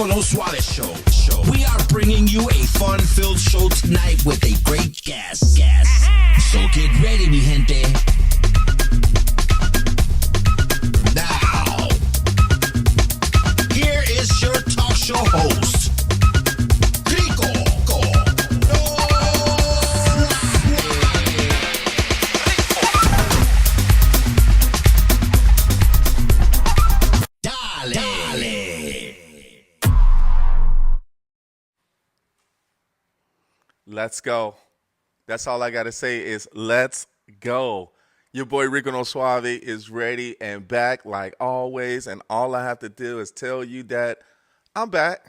Rico Suave Show. We are bringing you a fun-filled show tonight with a great guest. So get ready, mi gente. Now, here is your talk show host, Rico. Let's go. That's all I got to say is let's go. Your boy Rico No Suave is ready and back like always. And all I have to do is tell you that I'm back.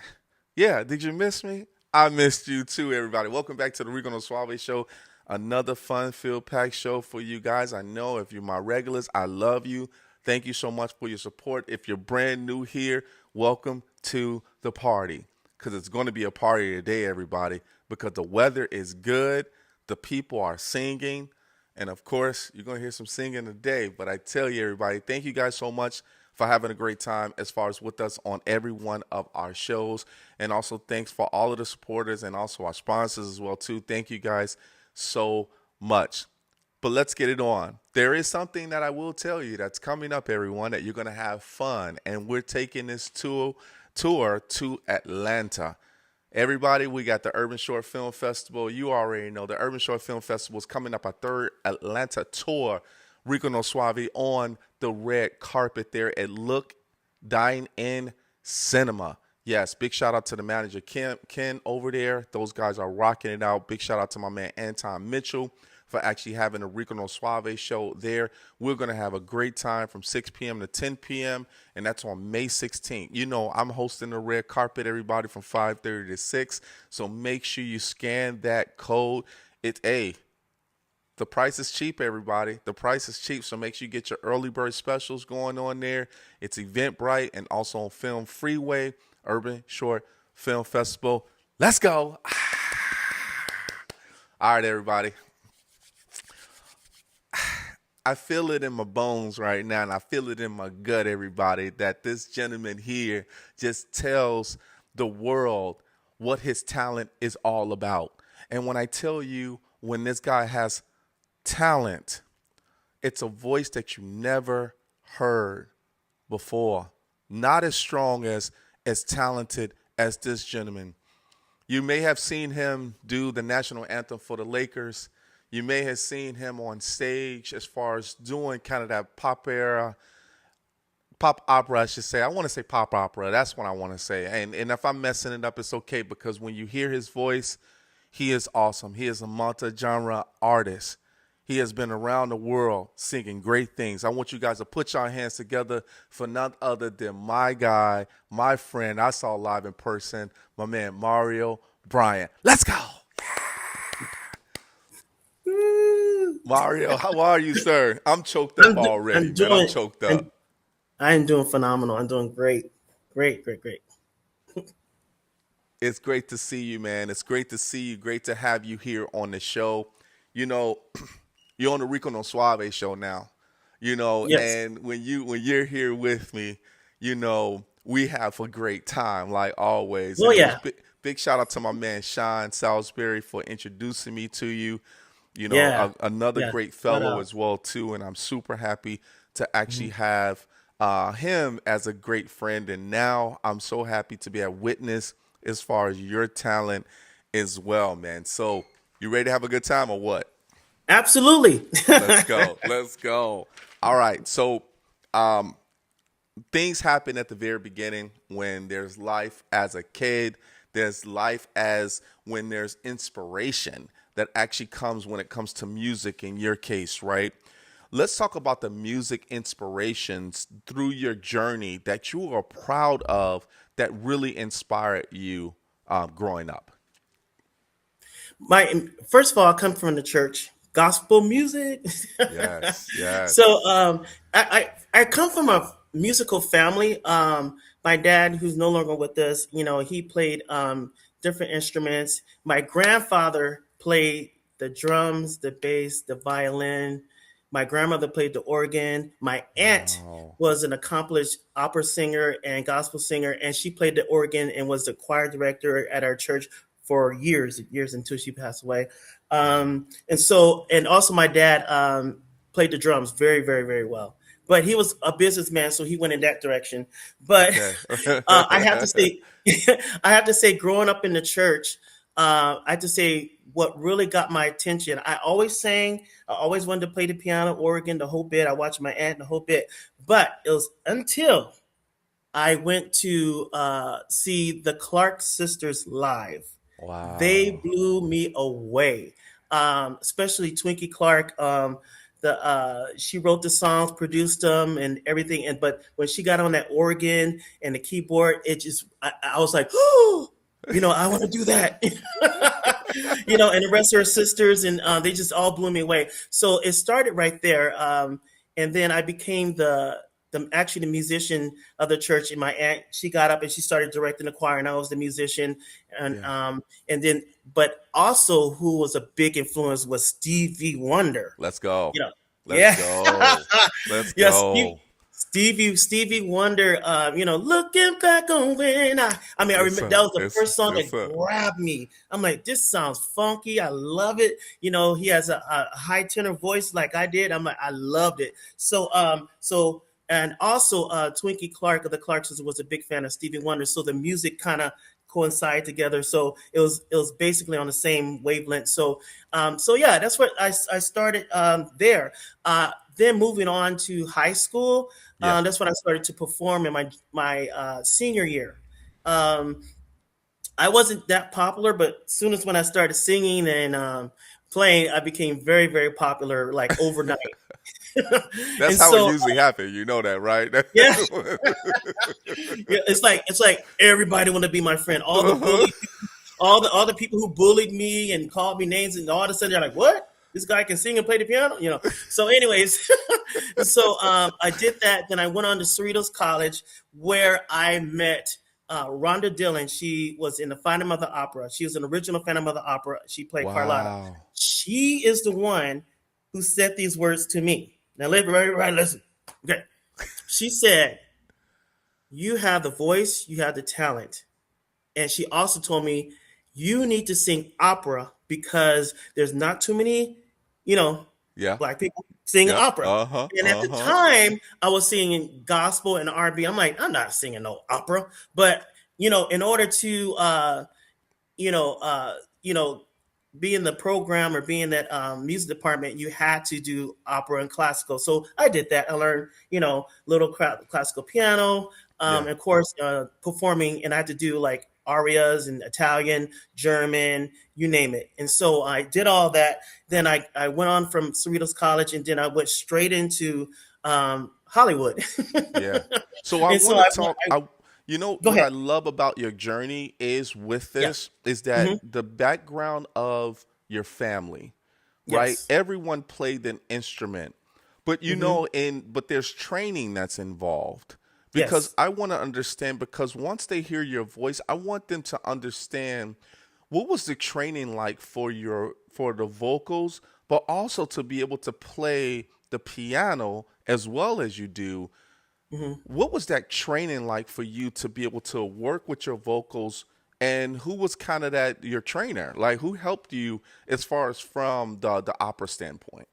Yeah, did you miss me? I missed you too, everybody. Welcome back to the Rico No Suave Show. Another fun-filled packed show for you guys. I know if you're my regulars, I love you. Thank you so much for your support. If you're brand new here, welcome to the party. Because it's going to be a party today, everybody. Because the weather is good, the people are singing, and of course, you're going to hear some singing today. But I tell you, everybody, thank you guys so much for having a great time as far as with us on every one of our shows. And also thanks for all of the supporters and also our sponsors as well, too. Thank you guys so much. But let's get it on. There is something that I will tell you that's coming up, everyone, that you're going to have fun. And we're taking this tour to Atlanta. Everybody, we got the Urban Short Film Festival. You already know the Urban Short Film Festival is coming up, our third Atlanta tour. Rico No Suave on the red carpet there at Look Dine In Cinema. Yes, big shout out to the manager, Ken over there. Those guys are rocking it out. Big shout out to my man, Anton Mitchell, for actually having a Rico No Suave show there. We're going to have a great time from 6 p.m. to 10 p.m., and that's on May 16th. You know, I'm hosting the red carpet, everybody, from 5:30 to 6, so make sure you scan that code. The price is cheap, everybody. The price is cheap, so make sure you get your early bird specials going on there. It's Eventbrite and also on Film Freeway, Urban Short Film Festival. Let's go. All right, everybody. I feel it in my bones right now, and I feel it in my gut, everybody, that this gentleman here just tells the world what his talent is all about. And when I tell you, when this guy has talent, it's a voice that you never heard before. Not as strong as talented as this gentleman. You may have seen him do the national anthem for the Lakers. You may have seen him on stage as far as doing kind of that pop opera, I should say. I want to say pop opera. That's what I want to say. And if I'm messing it up, it's okay, because when you hear his voice, he is awesome. He is a multi-genre artist. He has been around the world singing great things. I want you guys to put your hands together for none other than my guy, my friend I saw live in person, my man Mario Bryant. Let's go. Mario, how are you, sir? I'm choked up already. I'm choked up. I am doing phenomenal. I'm doing great. Great. It's great to see you, man. It's great to see you. Great to have you here on the show. You know, you're on the Rico No Suave show now. You know, yes. And when you're here with me, you know, we have a great time, like always. Oh, yeah. Big shout out to my man Sean Salisbury for introducing me to you. You know, another great fellow as well, too. And I'm super happy to actually have him as a great friend. And now I'm so happy to be a witness as far as your talent as well, man. So you ready to have a good time or what? Absolutely. Let's go. All right. So things happen at the very beginning when there's life as a kid. There's life as when there's inspiration that actually comes when it comes to music in your case, right? Let's talk about the music inspirations through your journey that you are proud of that really inspired you growing up. First of all, I come from the church, gospel music. Yes. So I come from a musical family. My dad, who's no longer with us, you know, he played different instruments. My grandfather played the drums, the bass, the violin, My grandmother played the organ. My aunt Wow. was an accomplished opera singer and gospel singer, and she played the organ and was the choir director at our church for years until she passed away. And also my dad played the drums very, very, very well. But he was a businessman, so he went in that direction. But Okay. I have to say, I have to say, growing up in the church, I have to say what really got my attention. I always sang. I always wanted to play the piano, organ, the whole bit. I watched my aunt the whole bit. But it was until I went to see the Clark sisters live. They Wow. blew me away, especially Twinkie Clark. The She wrote the songs, produced them, and everything. And but when she got on that organ and the keyboard, it just I was like, oh, I want to do that. And the rest of her sisters, and they just all blew me away. So it started right there, and then I became the musician of the church. And my aunt, she got up and she started directing the choir, and I was the musician. And Yeah. but also who was a big influence was Stevie Wonder. Let's go. You know, Let's yeah, go. Let's yeah, go. Stevie Wonder. Looking back on when I Yes, remember sir. that was the Yes, first song yes, that sir. grabbed me. I'm like, this sounds funky. I love it. He has a high tenor voice like I did. I'm like, I loved it. So and also Twinkie Clark of the Clark sisters was a big fan of Stevie Wonder. So the music kind of coincide together. So it was basically on the same wavelength. So yeah, that's what I started there. Then moving on to high school, Yeah. that's when I started to perform in my senior year. Um, I wasn't that popular, but as soon as when I started singing and playing, I became very, very popular, like overnight. That's And how it so, usually happens. You know that, right? yeah, yeah, it's like everybody want to be my friend. All the Uh-huh. bully, all the people who bullied me and called me names, and all of a sudden they're like, "What? This guy can sing and play the piano?" So, anyways, so I did that. Then I went on to Cerritos College, where I met Rhonda Dillon. She was in the Phantom of the Opera. She was an original Phantom of the Opera. She played Carlotta. Wow. She is the one who said these words to me. Now, everybody, listen. Okay, she said, "You have the voice. You have the talent." And she also told me, you need to sing opera because there's not too many, you know, Yeah. black people singing Yep. opera. Uh-huh. And at the Uh-huh. time, I was singing gospel and R&B. I'm like, I'm not singing no opera. But, in order to, you know, uh, you know, be in the program or be in that music department, you had to do opera and classical. So I did that. I learned, little classical piano, Yeah. and of course, performing. And I had to do like arias and Italian, German, you name it. And so I did all that. Then I went on from Cerritos College, and then I went straight into Hollywood. Yeah. So I And so want to talk. You know go what I ahead. love about your journey is with Yeah. this is that Hmm. the background of your family, right? Yes. Everyone played an instrument, but Hmm. but there's training that's involved because Yes. I want to understand because once they hear your voice, I want them to understand what was the training like for the vocals, but also to be able to play the piano as well as you do. Hmm. What was that training like for you to be able to work with your vocals, and who was kind of that your trainer? Like who helped you as far as from the opera standpoint?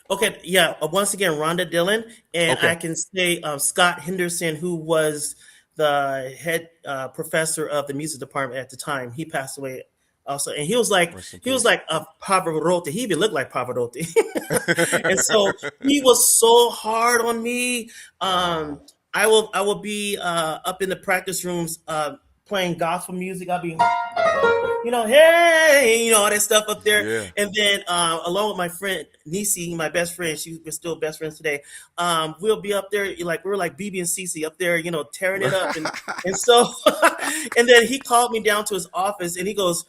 Okay, yeah. Once again, Rhonda Dillon, and I Okay. can say Scott Henderson, who was the head professor of the music department at the time. He passed away also, and he was like Rest in he was peace. like a Pavarotti. He even looked like Pavarotti, and so he was so hard on me. Wow. I will be up in the practice rooms playing gospel music. I'll be hey, all that stuff up there. Yeah. And then along with my friend Nisi, my best friend, we're still best friends today. We'll be up there like we're like BB and CC up there, tearing it up. And so and then he called me down to his office and he goes,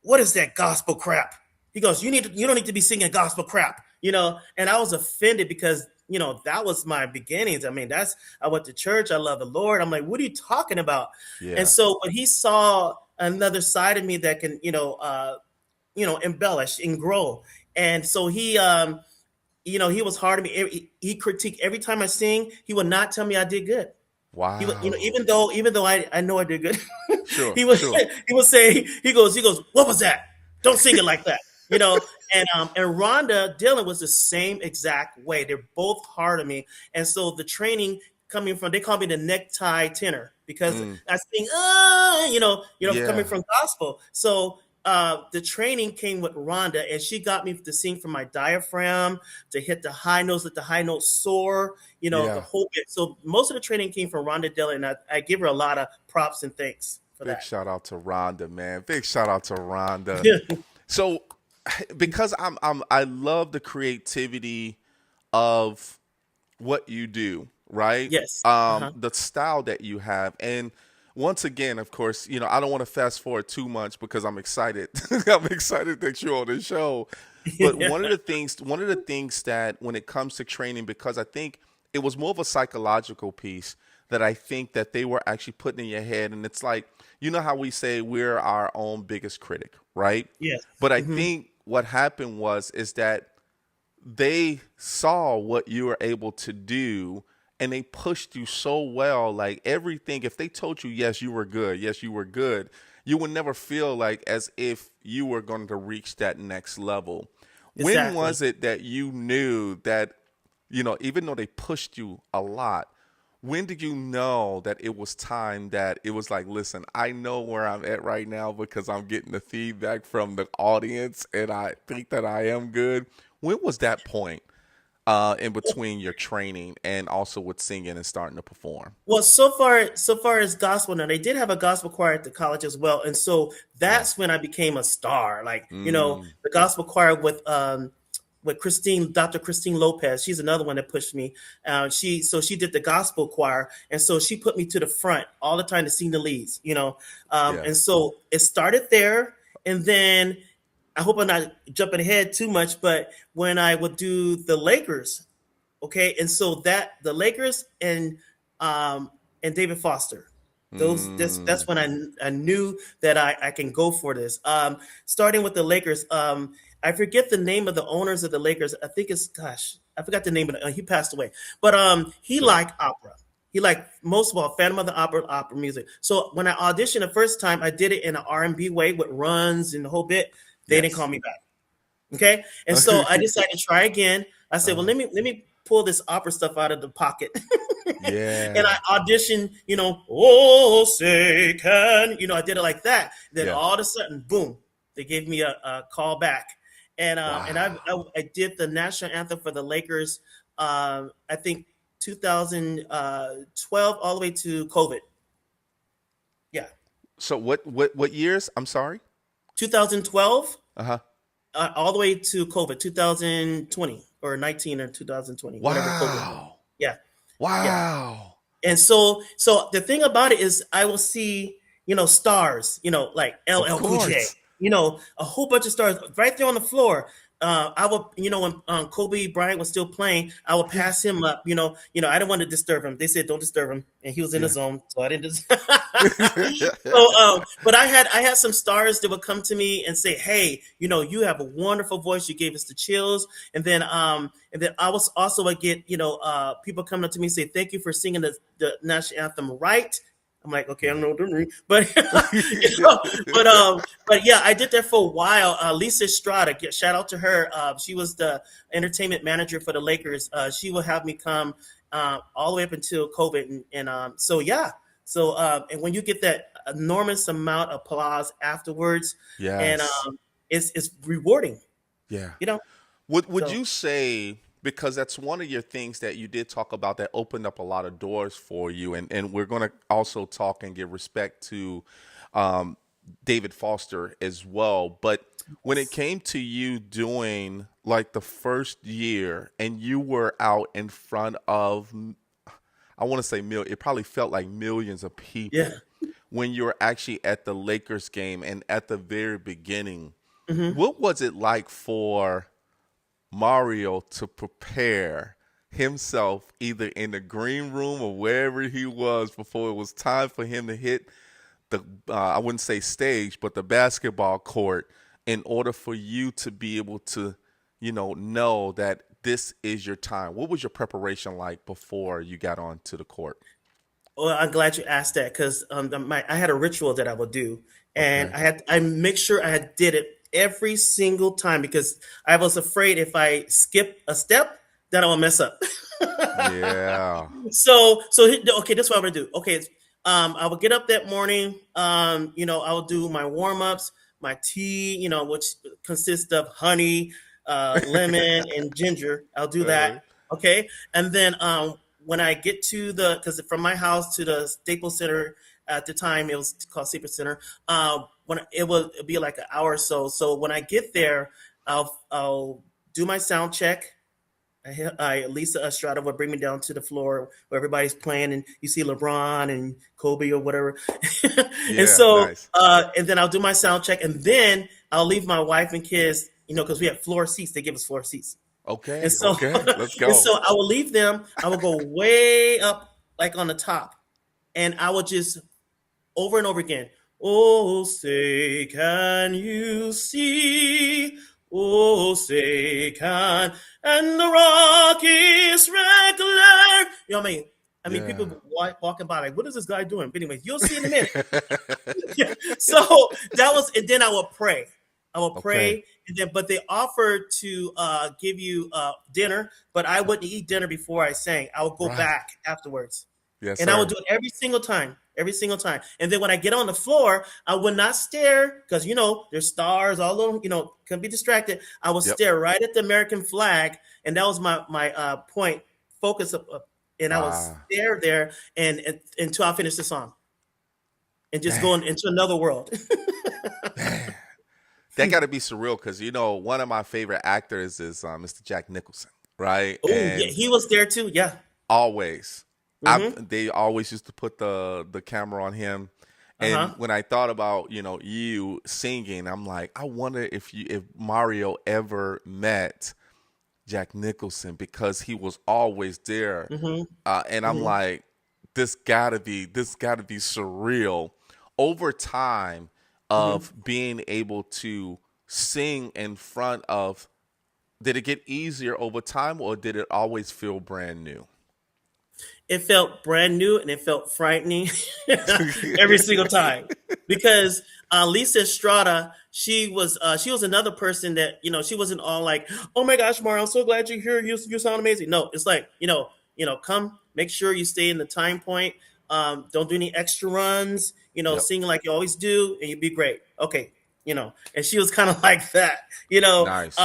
what is that gospel crap? He goes, you don't need to be singing gospel crap, and I was offended because that was my beginnings. I mean, I went to church. I love the Lord. I'm like, what are you talking about? And Yeah. so when he saw another side of me that can, embellish and grow, And so he was hard on me. He critiqued every time I sing. He would not tell me I did good. He would, Wow. even though I know I did good, Sure, he would sure. he would say he goes, what was that? Don't sing it like that, you know. And Rhonda Dillon was the same exact way. They're both hard on me, and so the training coming from, they call me the necktie tenor because Mm, I sing coming yeah. from gospel. So the training came with Rhonda, and she got me to sing from my diaphragm, to hit the high notes, let the high notes soar, the Yeah. whole bit. So most of the training came from Rhonda Dillon, and I give her a lot of props and thanks for Big that. shout out to Rhonda, man. Big shout out to Rhonda. So because I love the creativity of what you do, right? Yes. Uh-huh. The style that you have. And once again, of course, I don't want to fast forward too much because I'm excited. I'm excited that you're on the show. But one of the things that when it comes to training, because I think it was more of a psychological piece that I think that they were actually putting in your head. And it's like, how we say we're our own biggest critic, right? Yes. But I Hmm. think what happened is that they saw what you were able to do and they pushed you so well. Like everything, if they told you, yes, you were good, yes, you were good, you would never feel like as if you were going to reach that next level. When Exactly. was it that you knew that, even though they pushed you a lot, when did you know that it was time, that it was like, listen, I know where I'm at right now because I'm getting the feedback from the audience and I think that I am good? When was that point in between your training and also with singing and starting to perform? Well, so far as gospel, now they did have a gospel choir at the college as well, and so Yeah. that's when I became a star. Like, Mm, the gospel choir with Dr. Christine Lopez. She's another one that pushed me. She did the gospel choir, and so she put me to the front all the time to sing the leads. yeah. And so it started there, and then I hope I'm not jumping ahead too much, but when I would do the Lakers. Okay, and so that the Lakers um and David Foster, that's Mm, when I knew that I can go for this. Starting with the Lakers, I forget the name of the owners of the Lakers. I think it's, gosh, I forgot the name of it. He passed away, but he sure. liked opera. He liked, most of all, Phantom of the Opera music. So when I auditioned the first time, I did it in an R&B way with runs and the whole bit. They didn't call Yes. me back. Okay, and so I decided to try again. I said, well, uh, let me pull this opera stuff out of the pocket, and I yeah. auditioned. Oh, say can, I did it like that. Then Yeah. all of a sudden, boom, they gave me a call back, and Wow. I did the national anthem for the Lakers. I think 2012 all the way to COVID. Yeah, So what years? I'm sorry. 2012 Uh-huh. all the way to COVID, 2020 or 19 or 2020, whatever COVID was. Wow. Yeah, yeah. Wow. And so the thing about it is I will see, stars, like Of LL Cool J, course. a whole bunch of stars right there on the floor. I will, when Kobe Bryant was still playing, I would Yeah. pass him up. I didn't want to disturb him. They said don't disturb him, and he was in the Yeah. zone, so I didn't. But I had some stars that would come to me and say, "Hey, you have a wonderful voice. You gave us the chills." And then I was also would get people coming up to me and say, "Thank you for singing the national anthem right." I'm like, okay, I don't know what to mean, but but yeah, I did that for a while. Lisa Estrada, shout out to her. She was the entertainment manager for the Lakers. She would have me come all the way up until COVID, and so yeah. So and when you get that enormous amount of applause afterwards, and Yes. it's rewarding, Yeah. you know. Would So you say, because that's one of your things that you did talk about that opened up a lot of doors for you, and we're going to also talk and give respect to um, David Foster as well. But when it came to you doing like the first year and you were out in front of, I want to say it probably felt like millions of yeah. people when you were actually at the Lakers game and at the very beginning. Hmm. What was it like for Mario to prepare himself either in the green room or wherever he was before it was time for him to hit the I wouldn't say stage, but the basketball court, in order for you to be able to know that this is your time? What was your preparation like before you got onto the court? Well, I'm glad you asked that because I had a ritual that I would do, and Okay. I make sure I had did it every single time because I was afraid if I skip a step that I will mess up. Yeah. Okay, that's what I'm gonna do. Okay, I will get up that morning. I will do my warm ups, my tea, which consists of honey, lemon, and ginger. I'll do that. Uh, Okay, and then when I get to because from my house to the Staples Center at the time it was called Staples Center. When it'd be like an hour or so. So when I get there, I'll do my sound check. Lisa Estrada would bring me down to the floor where everybody's playing, and you see LeBron and Kobe or whatever. and yeah. so, Nice. and then I'll do my sound check, and then I'll leave my wife and kids, because we have floor seats. They give us floor seats, and Okay. so, Okay. Let's and go. so I will leave them. I will go way up, like on the top, and I will just over and over again. Oh, say, can you see? Oh, say, can and the rock is regular. You know what I mean? I mean, Yeah. people walking by like, what is this guy doing? But anyways, you'll see in a minute. So that was, and then I will pray. I will Okay. pray, and then but they offered to give you dinner, but I wouldn't eat dinner before I sang. I would go Right. back afterwards. Yes, And I would sir. do it every single time, every single time. And then when I get on the floor, I would not stare because there's stars all over. Can be distracted. I would Yep. stare right at the American flag, and that was my point focus and I would Wow. stare there and until I finish the song and just Man. going into another world. Man. That got to be surreal because one of my favorite actors is Mr. Jack Nicholson, right? Oh yeah, And he was there too. Yeah. always, Mm-hmm. they always used to put the camera on him. Uh And huh. when I thought about you singing, I'm like, I wonder if Mario ever met Jack Nicholson because he was always there. Mm-hmm. And I'm Mm-hmm. like, this gotta be surreal over time Mm-hmm. of being able to sing in front of. Did it get easier over time, or did it always feel brand new? It felt brand new and it felt frightening every single time because Lisa Estrada, she was another person that she wasn't all like, oh my gosh, Mara, I'm so glad you're here. You sound amazing. No, it's like come, make sure you stay in the time point. Don't do any extra runs. Yep. Sing like you always do, and you'd be great. Okay. And she was kind of like that, Nice.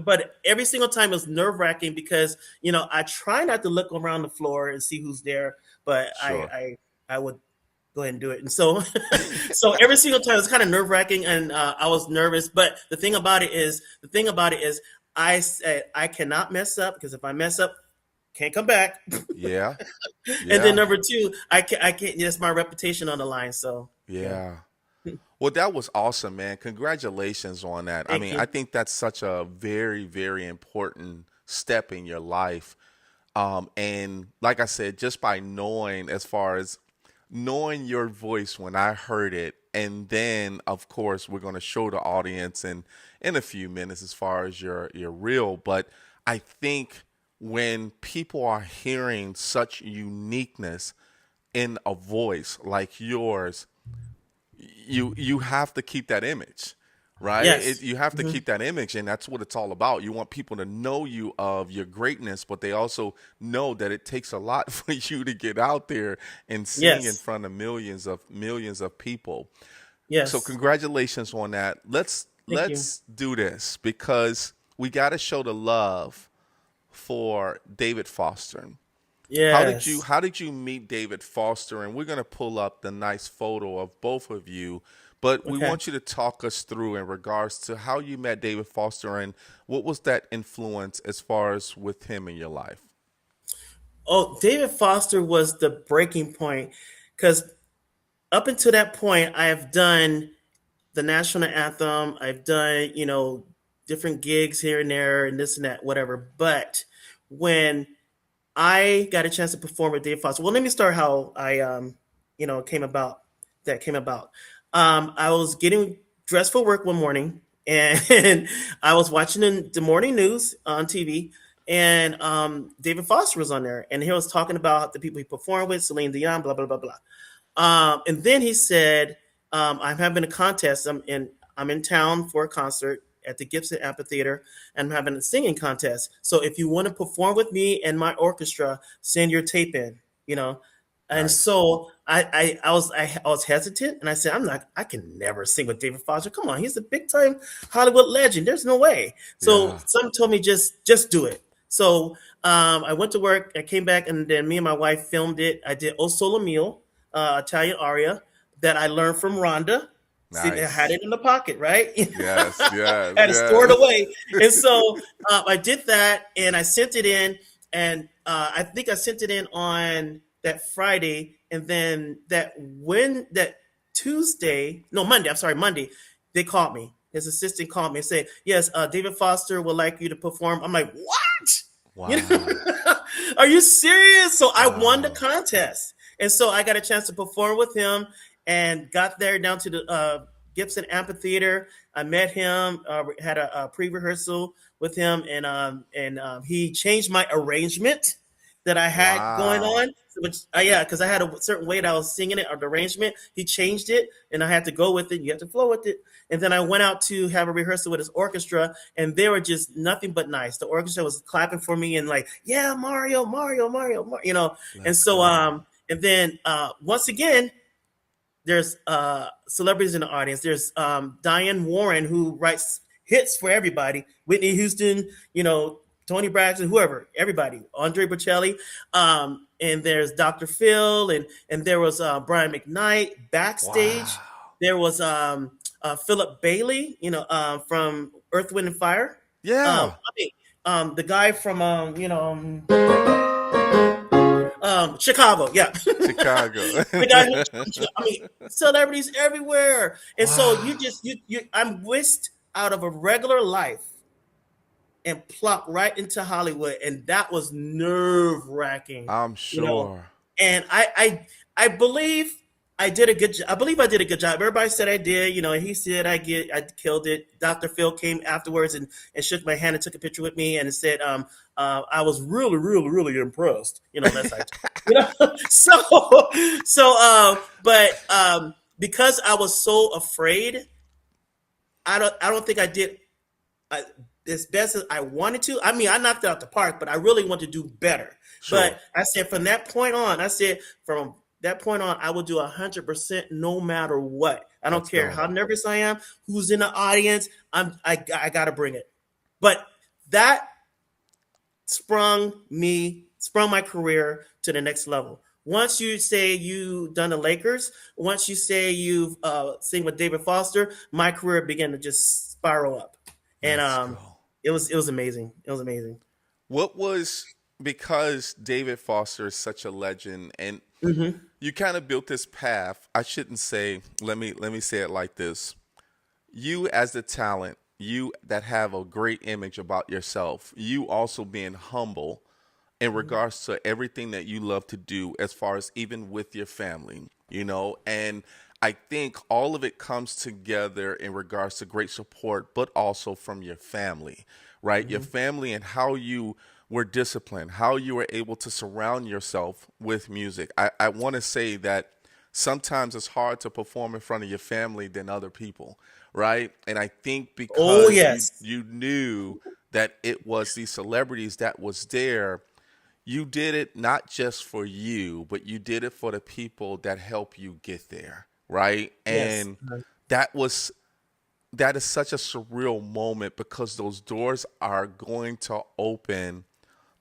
but every single time it was nerve wracking because I try not to look around the floor and see who's there, but Sure. I would go ahead and do it. And so so every single time it was kind of nerve wracking, and I was nervous. But the thing about it is, I said I cannot mess up because if I mess up, can't come back. Yeah. And then Yeah. number two, I can't. That's my reputation on the line. So yeah, Yeah. Well, that was awesome, man. Congratulations on that. I thank mean, I you. think that's such a very, very important step in your life. And like I said, just by knowing, as far as knowing your voice when I heard it, and then of course we're going to show the audience in a few minutes as far as your reel. But I think when people are hearing such uniqueness in a voice like yours, you have to keep that image, right? Yes. You have to Hmm. keep that image, and that's what it's all about. You want people to know you of your greatness, but they also know that it takes a lot for you to get out there and sing in Yes. front of millions of people. So Yes. congratulations on that. let's Thank you. let's do this because we got to show the love for David Foster. How did you Yes. how did you meet David Foster? And we're gonna pull up the nice photo of both of you, but we Okay. want you to talk us through in regards to how you met David Foster and what was that influence as far as with him in your life. Oh, David Foster was the breaking point because up until that point, I have done the national anthem. I've done, different gigs here and there and this and that, whatever. But when I got a chance to perform with David Foster, well, let me start how came about. That came about. I was getting dressed for work one morning, and I was watching the morning news on TV, and David Foster was on there, and he was talking about the people he performed with, Celine Dion, blah blah blah blah. And then he said, "I'm having a contest. I'm in town for a concert at the Gibson Amphitheater, and I'm having a singing contest. So if you want to perform with me and my orchestra, send your tape in. You know." And Nice. so I was hesitant, and I said, I can never sing with David Foster. Come on, he's a big time Hollywood legend. There's no way. So Yeah. some told me just do it. So I went to work. I came back, and then me and my wife filmed it. I did O Solo Mio, Italian aria that I learned from Rhonda. See, I had Nice. it in the pocket, right? Yes. Yes. Had it stored Yes. away. And so I did that, and I sent it in, and I think I sent it in on that Friday, and then that Tuesday, no, Monday. I'm sorry, Monday. They called me. His assistant called me and said, "Yes, David Foster would like you to perform." I'm like, "What? You Wow. know, are you serious?" So I won the Wow. contest, and so I got a chance to perform with him, and got there down to the Gibson Amphitheater. I met him, had a pre-rehearsal with him, and he changed my arrangement that I had going Wow. on. Which, yeah, because I had a certain way that I was singing it or the arrangement. He changed it, and I had to go with it. You have to flow with it. And then I went out to have a rehearsal with his orchestra, and they were just nothing but nice. The orchestra was clapping for me and like, "Yeah, Mario, Mario, Mario, Mario," you know. And Let's so, go. and then once again, there's celebrities in the audience. There's Diane Warren, who writes hits for everybody. Whitney Houston, Tony Braxton, whoever, everybody. Andre Bocelli. And there's Dr. Phil, and there was Brian McKnight backstage. Wow. There was Philip Bailey, from Earth, Wind, and Fire. Yeah. The guy from Chicago, yeah. Chicago. The guy I mean, celebrities everywhere. And so you Wow. just I'm whisked out of a regular life and plopped right into Hollywood, and that was nerve wracking, I'm you know. sure. And I believe I did a good job. I believe I did a good job. Everybody said I did. He said I killed it. Dr. Phil came afterwards and shook my hand and took a picture with me and said I was really, really, really impressed. That's like, but because I was so afraid, I don't think I did uh, as best as I wanted to. I mean, I knocked it out the park, but I really want to do better. Sure. But I said from that point on, I will do 100% no matter what. I don't Let's care go. how nervous I am, who's in the audience. I got to bring it. But that sprung my career to the next level. Once you say you've done the Lakers, once you say you've sing with David Foster, my career began to just spiral up, and Let's go. it was amazing. It was amazing. What was because David Foster is such a legend and Hmm. you kind of built this path. I shouldn't say, let me say it like this. You as the talent, you that have a great image about yourself, you also being humble in regards to everything that you love to do as far as even with your family. And I think all of it comes together in regards to great support, but also from your family, right? Your Hmm. family and how you were disciplined, how you were able to surround yourself with music. I want to say that sometimes it's hard to perform in front of your family than other people, right? And I think Oh because you yes. you knew that it was these celebrities that was there, you did it not just for you, but you did it for the people that help you get there, right? Yes. And that was that is such a surreal moment because those doors are going to open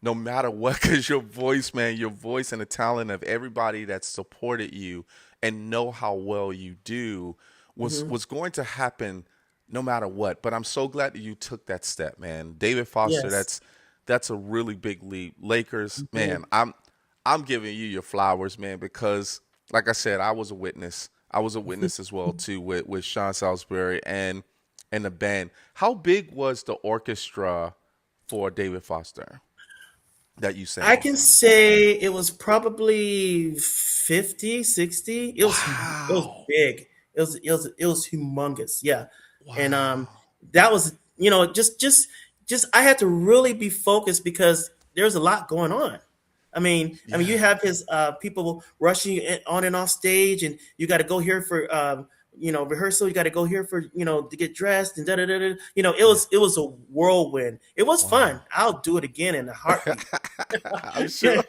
no matter what, because your voice, man, your voice and the talent of everybody that supported you and know how well you do was Hmm. was going to happen no matter what. But I'm so glad that you took that step, man. David Foster, Yes. that's a really big leap. Lakers, Hmm. man, I'm giving you your flowers, man, because like I said, I was a witness. I was a witness as well too with Sean Salisbury and the band. How big was the orchestra for David Foster that you sang I with can him? say it was probably 50, 60. It was Wow. big. It was humongous. Yeah. And Wow. that was, just I had to really be focused because there's a lot going on. I mean, you Yeah. have his people rushing on and off stage, and you got to go here for rehearsal. You got to go here for to get dressed and da da da da. Yeah. It was a whirlwind. It was Wow. fun. I'll do it again in a heartbeat. I'm sure.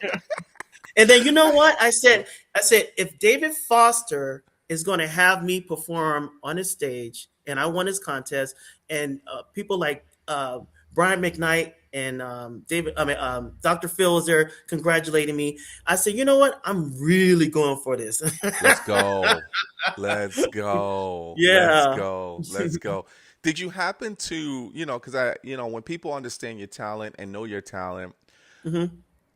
And then you know what I said if David Foster is going to have me perform on his stage, and I won his contest, and people like Brian McKnight and Dr. Phil was there congratulating me. I said, you know what? I'm really going for this. Let's go. Let's go. Let's Yeah. go. Let's go. Did you happen to, because when people understand your talent and know your talent, hmm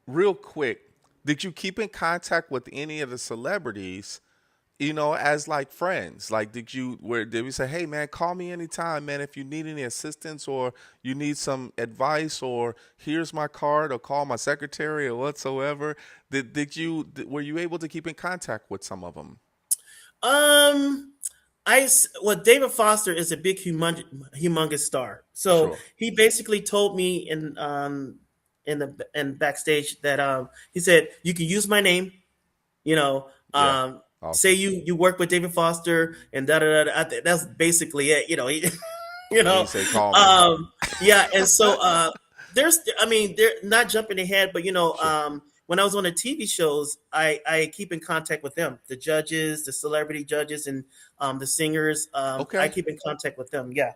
real quick, did you keep in contact with any of the celebrities, as like friends? Like, did we say, hey man, call me anytime, man, if you need any assistance or you need some advice, or here's my card, or call my secretary or whatsoever? Were you able to keep in contact with some of them? Um, well, David Foster is a big, humongous star. So Sure. he basically told me in backstage that he said you can use my name. You know, Yeah. say Awesome. you work with David Foster and da da da. That's basically it. You And he know, say, call me. um, yeah. And so they're not jumping ahead, but Sure. when I was on the TV shows, I keep in contact with them, the judges, the celebrity judges, and the singers. I Okay. keep in contact with them. Yeah,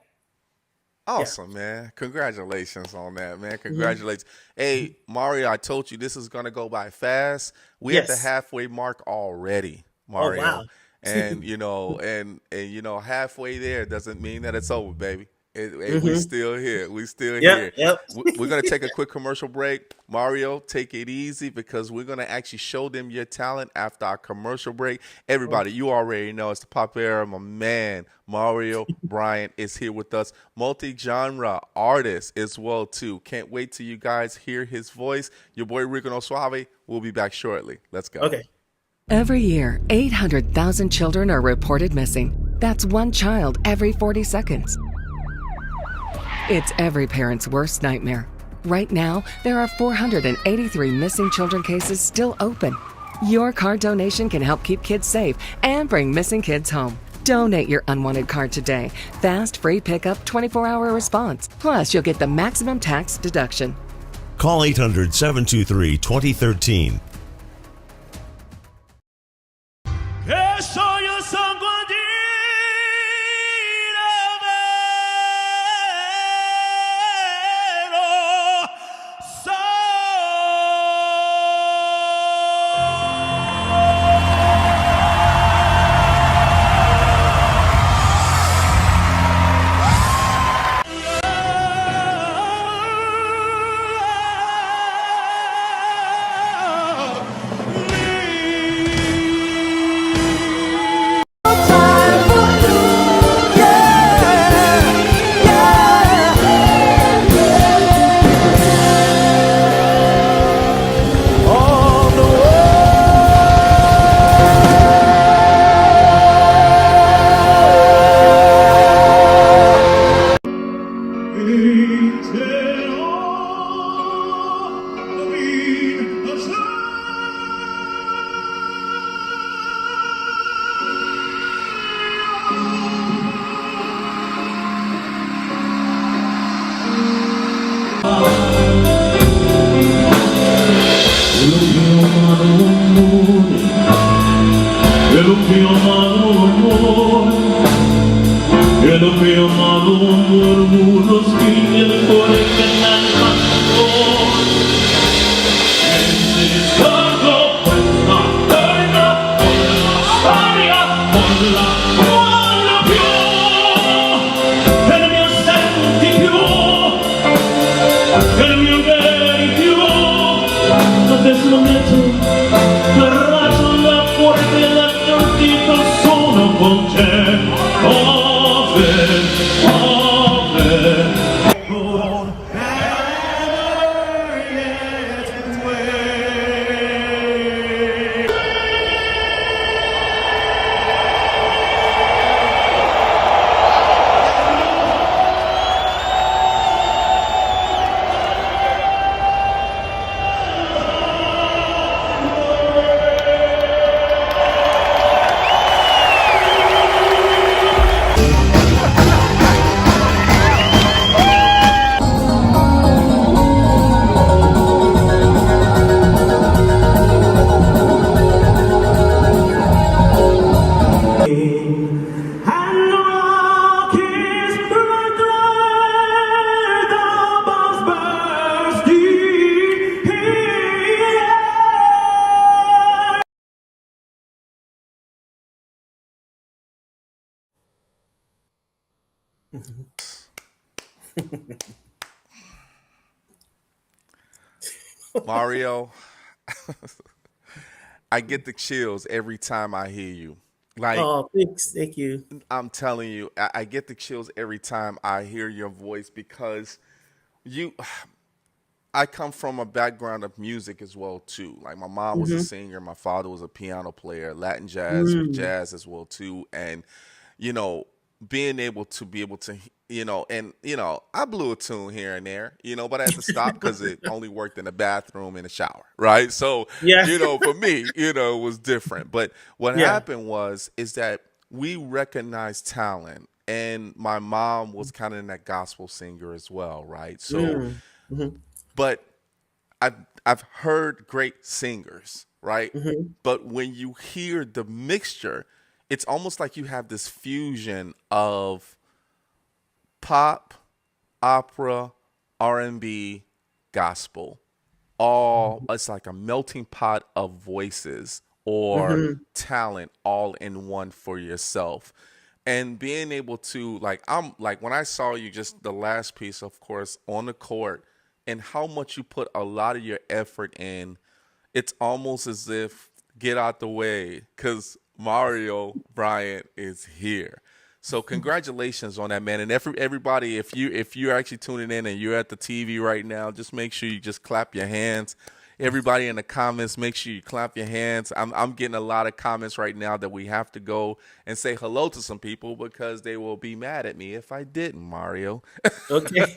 yeah. Awesome, man. Congratulations on that, man. hmm Congratulations. Hey, Mario, I told you this is going to go by fast. We at the Yes. halfway mark already, Oh Mario. wow. And halfway there doesn't mean that it's over, baby. We hmm still here. We still Yep. here. Yep. We're going to take a quick commercial break. Mario, take it easy because we're going to actually show them your talent after our commercial break. Everybody, you already know it's the Popera. My man, Mario Bryant, is here with us. Multi-genre artist as well, too. Can't wait till you guys hear his voice. Your boy, Rico Suave. We'll be back shortly. Let's go. Okay. Every year, 800,000 children are reported missing. That's one child every 40 seconds. It's every parent's worst nightmare. Right now, there are 483 missing children cases still open. Your card donation can help keep kids safe and bring missing kids home. Donate your unwanted card today. Fast, free pickup, 24-hour response. Plus, you'll get the maximum tax deduction. Call 800-723-2013. Que soy el sanguadero, Mario, I get the chills every time I hear you. Like, Oh, thanks. Thank you. I'm telling you, I get the chills every time I hear your voice because you I come from a background of music as well too. Like my mom was a Hmm. singer, my father was a piano player, Latin jazz, Mm. jazz as well too, and you know, being able to, and I blew a tune here and there, but I had to stop because it only worked in the bathroom and the shower, right? So, Yeah. for me, it was different. But what Yeah. happened is that we recognized talent, and my mom was kind of that gospel singer as well, right? So, Mm. Hmm. but I've I've heard great singers, right? Hmm. But when you hear the mixture, it's almost like you have this fusion of pop, opera, R&B, gospel. All it's like a melting pot of voices or Hmm. talent all in one for yourself. And being able to I'm like when I saw you just the last piece, of course, on the court and how much you put a lot of your effort in, it's almost as if get out the way because Mario Bryant is here. So congratulations on that, man. And everybody, if you're actually tuning in and you're at the TV right now, just make sure you just clap your hands. Everybody in the comments, make sure you clap your hands. I'm getting a lot of comments right now that we have to go and say hello to some people because they will be mad at me if I didn't, Mario. Okay.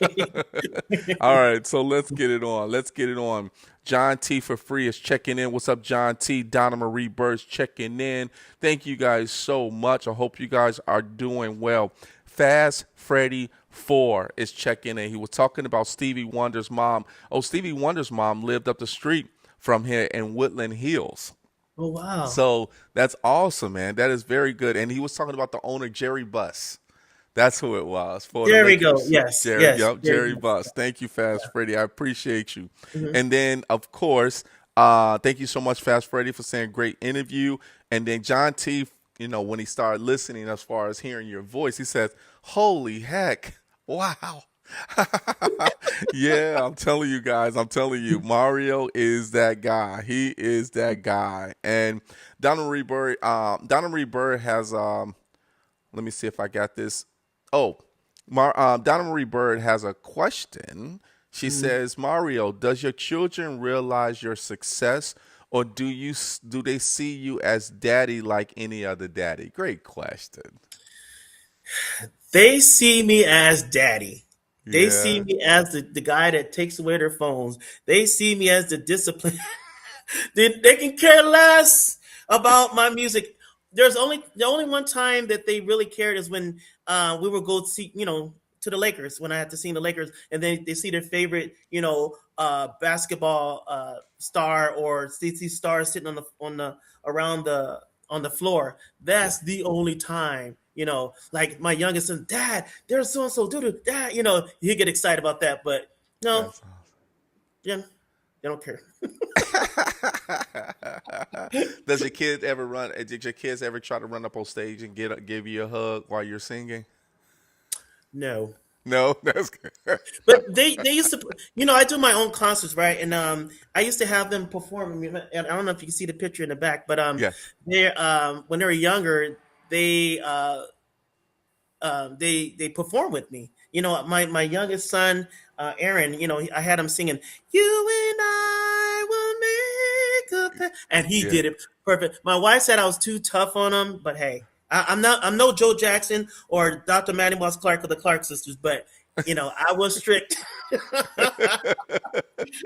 All right, so let's get it on. Let's get it on. John T for free is checking in. What's up, John T? Donna Marie Burst checking in. Thank you guys so much. I hope you guys are doing well. Fast Freddy 4 is checking in. He was talking about Stevie Wonder's mom. Oh, Stevie Wonder's mom lived up the street from here in Woodland Hills. Oh, wow. So that's awesome, man. That is very good. And he was talking about the owner, Jerry Buss. That's who it was for the There we go. Lakers. Yes. Jerry, Yes. yep, Very Jerry good. Buss. Thank you, Fast Freddy. I appreciate you. Hmm. And then, of course, thank you so much, Fast Freddy, for saying great interview. And then John T, when he started listening as far as hearing your voice, he says, holy heck, wow. Yeah, I'm telling you guys, I'm telling you, Mario is that guy. He is that guy. And Donna Marie Bird has let me see if I got this. Oh, Donna Marie Bird has a question. She says, Mario, does your children realize your success, or do they see you as daddy like any other daddy? Great question. They see me as daddy. They see Yeah. me as the guy that takes away their phones. They see me as the discipline. They can care less about my music. There's only the only one time that they really cared is when we would go see, to the Lakers when I had to see the Lakers, and then they see their favorite, basketball star or see stars sitting on the around the on the floor. Yeah. That's the only time, like my youngest son, Dad, there's so and so, dude, Dad, he get excited about that, but no, That's yeah, they don't care. Does your kid ever run? Did your kids ever try to run up on stage and give you a hug while you're singing? No. No, that's good. But they used to, I do my own concerts, right? And I used to have them perform. I mean, and I don't know if you can see the picture in the back, but Yes. they when they were younger, they perform with me. My youngest son, Aaron. I had him singing, "You and I will make a," and he Yeah. did it perfect. My wife said I was too tough on him, but hey, I'm not. I'm no Joe Jackson or Dr. Maddie Moss Clark of the Clark sisters, but I was strict.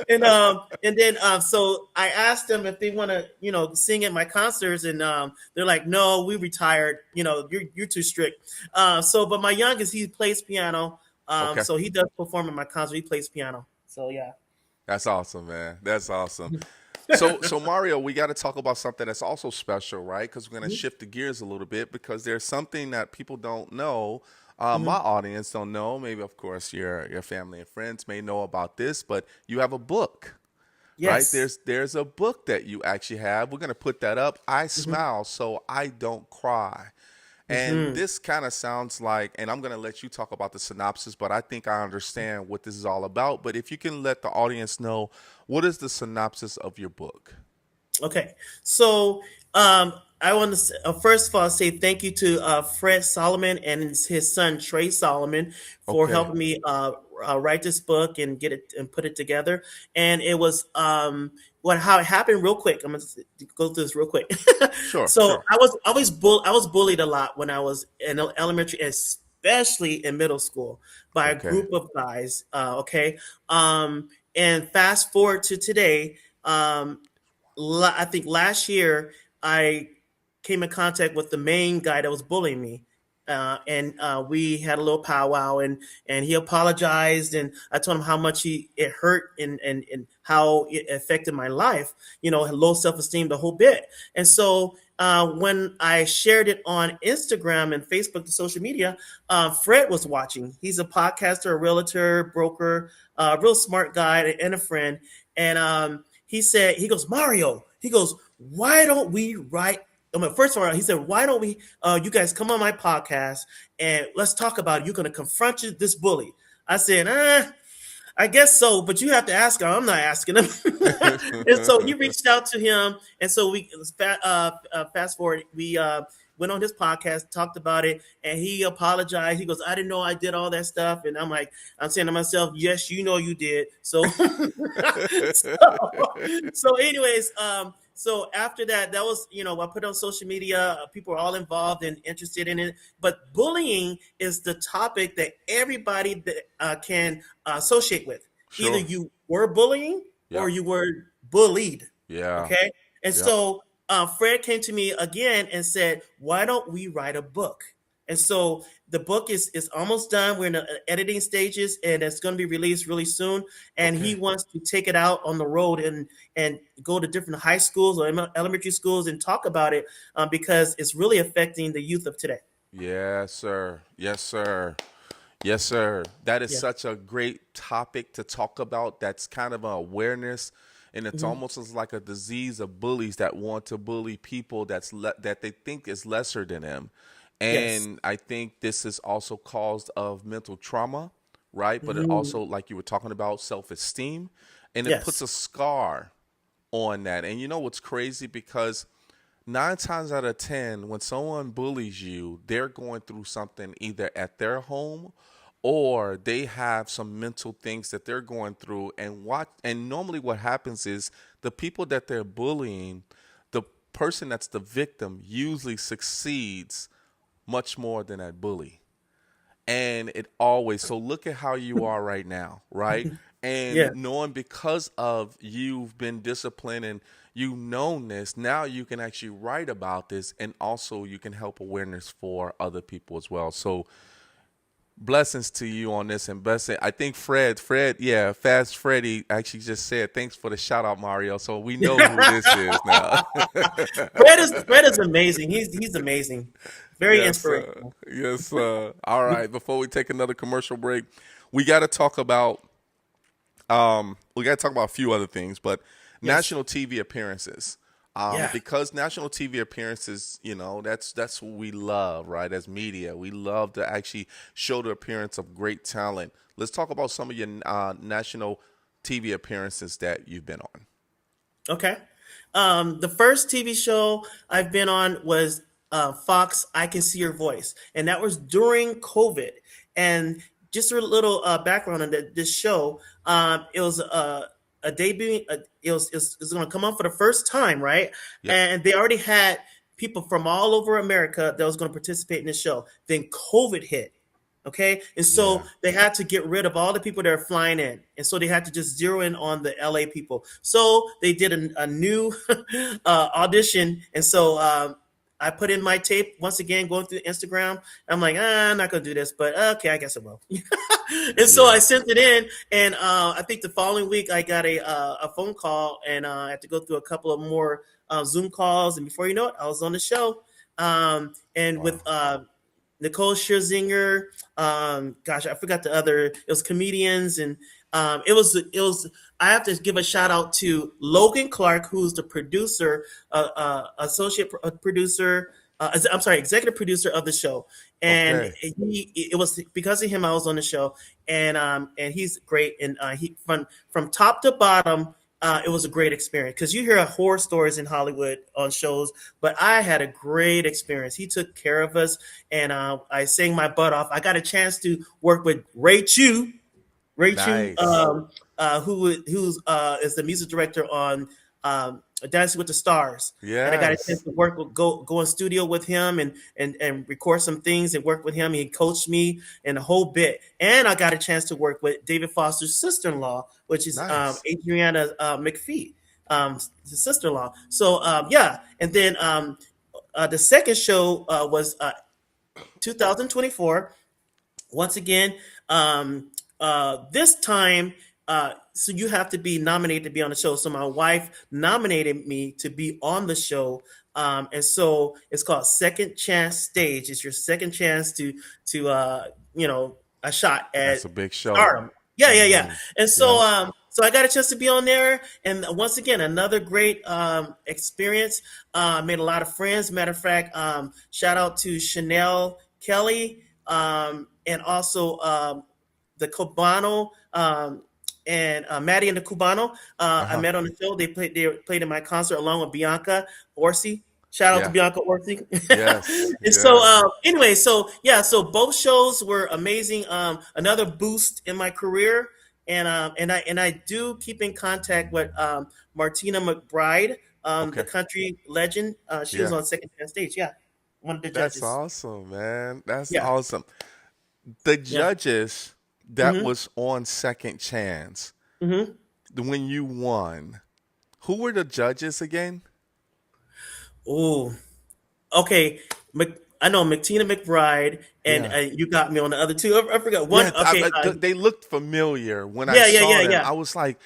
And then so I asked them if they want to sing at my concerts, and they're like, no, we retired, you're too strict. But my youngest, he plays piano, Okay. so he does perform at my concert. He plays piano, so yeah. That's awesome, man. That's awesome. So Mario, we got to talk about something that's also special, right? Because we're going to shift the gears a little bit because there's something that people don't know. My audience don't know. Maybe, of course, your family and friends may know about this, but you have a book, right? Yes. There's a book that you actually have. We're going to put that up. I Hmm. smile so I don't cry. And this kind of sounds like, and I'm going to let you talk about the synopsis, but I think I understand what this is all about. But if you can let the audience know, what is the synopsis of your book? Okay, so I want to first of all say thank you to Fred Solomon and his son Trey Solomon for Okay. helping me write this book and get it and put it together. And it was how it happened real quick. I'm gonna go through this real quick. Sure, So sure. I was bullied a lot when I was in elementary, especially in middle school, by a Okay. group of guys. And fast forward to today. I think last year I came in contact with the main guy that was bullying me. And we had a little powwow, and he apologized, and I told him how much it hurt and how it affected my life, low self-esteem, the whole bit. And so when I shared it on Instagram and Facebook, the social media, Fred was watching. He's a podcaster, a realtor, broker, real smart guy, and a friend. And he goes, Mario, why don't we write? First of all, he said, why don't we, you guys come on my podcast and let's talk about it. You're going to confront this bully. I said, I guess so, but you have to ask him. I'm not asking him. And so he reached out to him. And so fast forward, we went on his podcast, talked about it, and he apologized. He goes, I didn't know I did all that stuff. And I'm saying to myself, yes, you did. So, so anyways, so after that was, I put it on social media. People are all involved and interested in it. But bullying is the topic that everybody that can associate with. Sure. Either you were bullying or you were bullied. Yeah. Okay. And Yeah. so Fred came to me again and said, why don't we write a book? And so the book is almost done. We're in the editing stages, and it's going to be released really soon. And he wants to take it out on the road and go to different high schools or elementary schools and talk about it because it's really affecting the youth of today. Yes, sir. Yes, sir. Yes, sir. That is Yeah. such a great topic to talk about. That's kind of an awareness, and it's almost as like a disease of bullies that want to bully people that they think is lesser than them. And Yes. I think this is also caused of mental trauma, right? But it also, like you were talking about, self-esteem, and it puts Yes. a scar on that. And you know what's crazy? Because 9 times out of 10, when someone bullies you, they're going through something either at their home or they have some mental things that they're going through. And normally what happens is the people that they're bullying, the person that's the victim usually succeeds much more than that bully. And it always, so look at how you are right now, right? And Yeah. knowing because of you've been disciplined and you've known this, now you can actually write about this, and also you can help awareness for other people as well. So blessings to you on this, and blessing. I think Fred, yeah, Fast Freddy actually just said, thanks for the shout out, Mario. So we know who this is now. Fred is amazing. He's amazing. Very Yes, inspirational. yes, all right. Before we take another commercial break, we got to talk about a few other things, but national TV appearances. Yeah. Because national TV appearances, that's what we love, right? As media, we love to actually show the appearance of great talent. Let's talk about some of your national TV appearances that you've been on. Okay. The first TV show I've been on was Fox, I Can See Your Voice. And that was during COVID. And just a little background on this show. It was a debut. It was going to come on for the first time, right? Yeah. And they already had people from all over America that was going to participate in the show. Then COVID hit. Okay. And so they had to get rid of all the people that are flying in. And so they had to just zero in on the LA people. So they did a new audition. And so I put in my tape once again, going through Instagram. I'm like, I'm not going to do this, but okay, I guess I will. And so I sent it in. And I think the following week I got a phone call, and I had to go through a couple of more Zoom calls. And before you know it, I was on the show. With Nicole Scherzinger, I forgot the other. It was comedians, and it was. I have to give a shout out to Logan Clark, who's the producer, associate producer, I'm sorry, executive producer of the show, and Okay. it was because of him I was on the show, and he's great, and he from top to bottom. It was a great experience because you hear horror stories in Hollywood on shows, but I had a great experience. He took care of us, and I sang my butt off. I got a chance to work with Ray Chu, Nice. who's is the music director on Dancing with the Stars, and I got a chance Yes. to work with go in studio with him and record some things and work with him. He coached me in a whole bit, and I got a chance to work with David Foster's sister-in-law, which is Nice. Adriana McPhee, his sister-in-law. So yeah, and then the second show was 2024. Once again, this time, so you have to be nominated to be on the show. So my wife nominated me to be on the show, and so it's called Second Chance Stage. It's your second chance to a shot at That's a big show. stardom. Yeah, yeah, yeah. Hmm. And so Yep. so I got a chance to be on there, and once again another great experience. Made a lot of friends. Matter of fact, shout out to Chanel Kelly, and also the Cubano, and Maddie and the Cubano. I Uh-huh. met on the show. They played in my concert along with Bianca Orsi. Shout out to Yeah. Bianca Orsi. Yes. And so Yes. anyway, so yeah, so both shows were amazing. Another boost in my career, and I do keep in contact with Martina McBride, the Okay. country legend. She was Yeah. on Second Chance Stage. Yeah, one of the That's judges. awesome, man. That's Yeah, awesome. The yeah. judges that hmm was on Second Chance, hmm when you won, who were the judges again? Oh, okay. I know McTina McBride, and Yeah. you got me on the other two. I forgot one. Yeah, Okay. they looked familiar when I Yeah, yeah, saw yeah, them. yeah. I was like,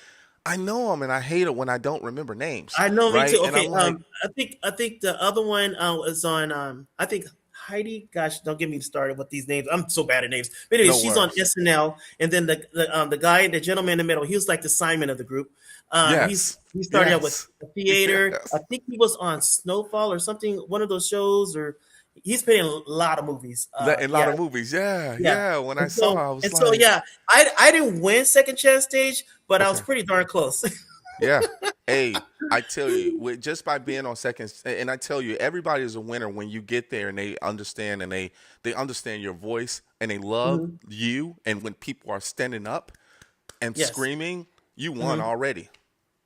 I know them, and I hate it when I don't remember names, I know, me right? too. And Okay, I'm like, I think the other one was on I think Heidi. Gosh, don't get me started with these names. I'm so bad at names. But anyway, no she's on worries. SNL, and then the guy, the gentleman in the middle, he was like the Simon of the group. Yes, He started out with yes, the theater. I yes. think he was on Snowfall or something, one of those shows, or he's been in a lot of movies. A lot Yeah, of movies. Yeah, yeah. yeah. When I And saw, so it, I was and so like, yeah, I didn't win Second Chance Stage, but I was okay. pretty darn close. Yeah. Hey, I tell you, just by being on second, and I tell you, everybody is a winner when you get there and they understand and they understand your voice and they love Mhm. you. And when people are standing up and Yes. screaming, you won hmm already.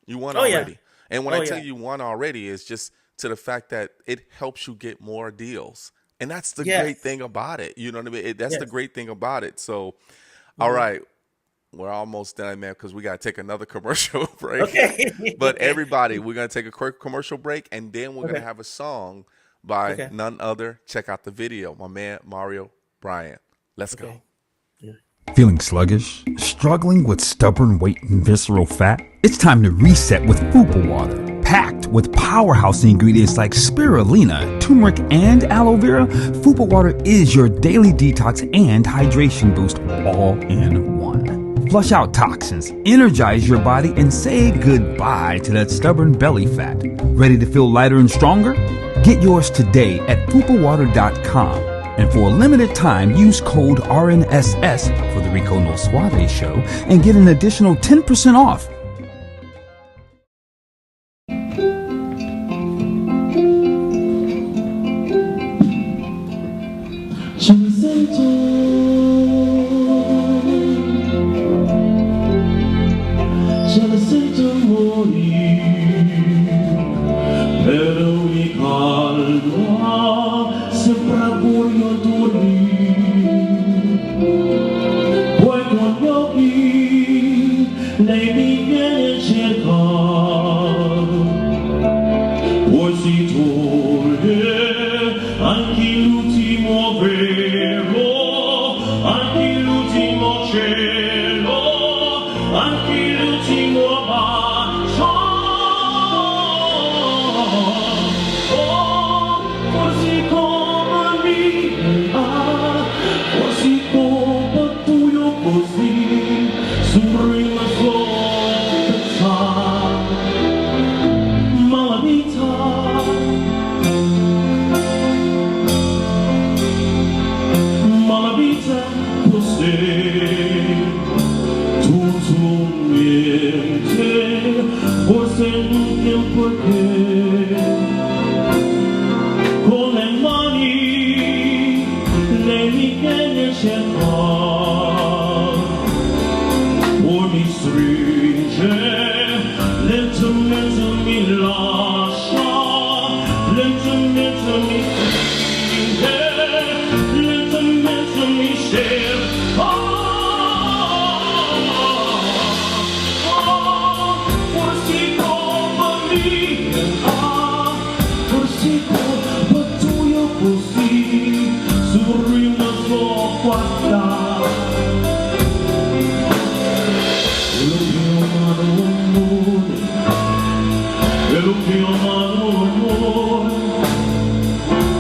You won Oh yeah. already. And when I Oh tell yeah. you won already, it's just to the fact that it helps you get more deals. And that's the great Yes. thing about it. You know what I mean? That's the Yes. great thing about it. So, all Mhm. right. We're almost done, man, because we got to take another commercial break. Okay. But Okay. everybody, we're going to take a quick commercial break, and then we're going to Okay. have a song by Okay. none other. Check out the video, my man Mario Bryant. Let's go. Okay. Yeah. Feeling sluggish? Struggling with stubborn weight and visceral fat? It's time to reset with Fupa Water. Packed with powerhouse ingredients like spirulina, turmeric, and aloe vera, Fupa Water is your daily detox and hydration boost all in one. Flush out toxins, energize your body, and say goodbye to that stubborn belly fat. Ready to feel lighter and stronger? Get yours today at fupawater.com. And for a limited time, use code RNSS for the Rico No Suave show and get an additional 10% off. Je ne sais te morir, pero mi calma sempre voglio dormire. Poi con gli occhi lei mi viene a cercare, poi si toglie anche l'ultimo velo, anche l'ultimo cielo, anche l'ultimo bacio. Oh, forse come mia, forse come tu io così, sorrimo solo pensare, ma la vita poi mi stringe, lentamente mi lascia, lentamente mi stringe, lentamente mi cerca. Forse colpa mia, forse colpa tua così, sul rimasto guarda. Lo mio amado amore,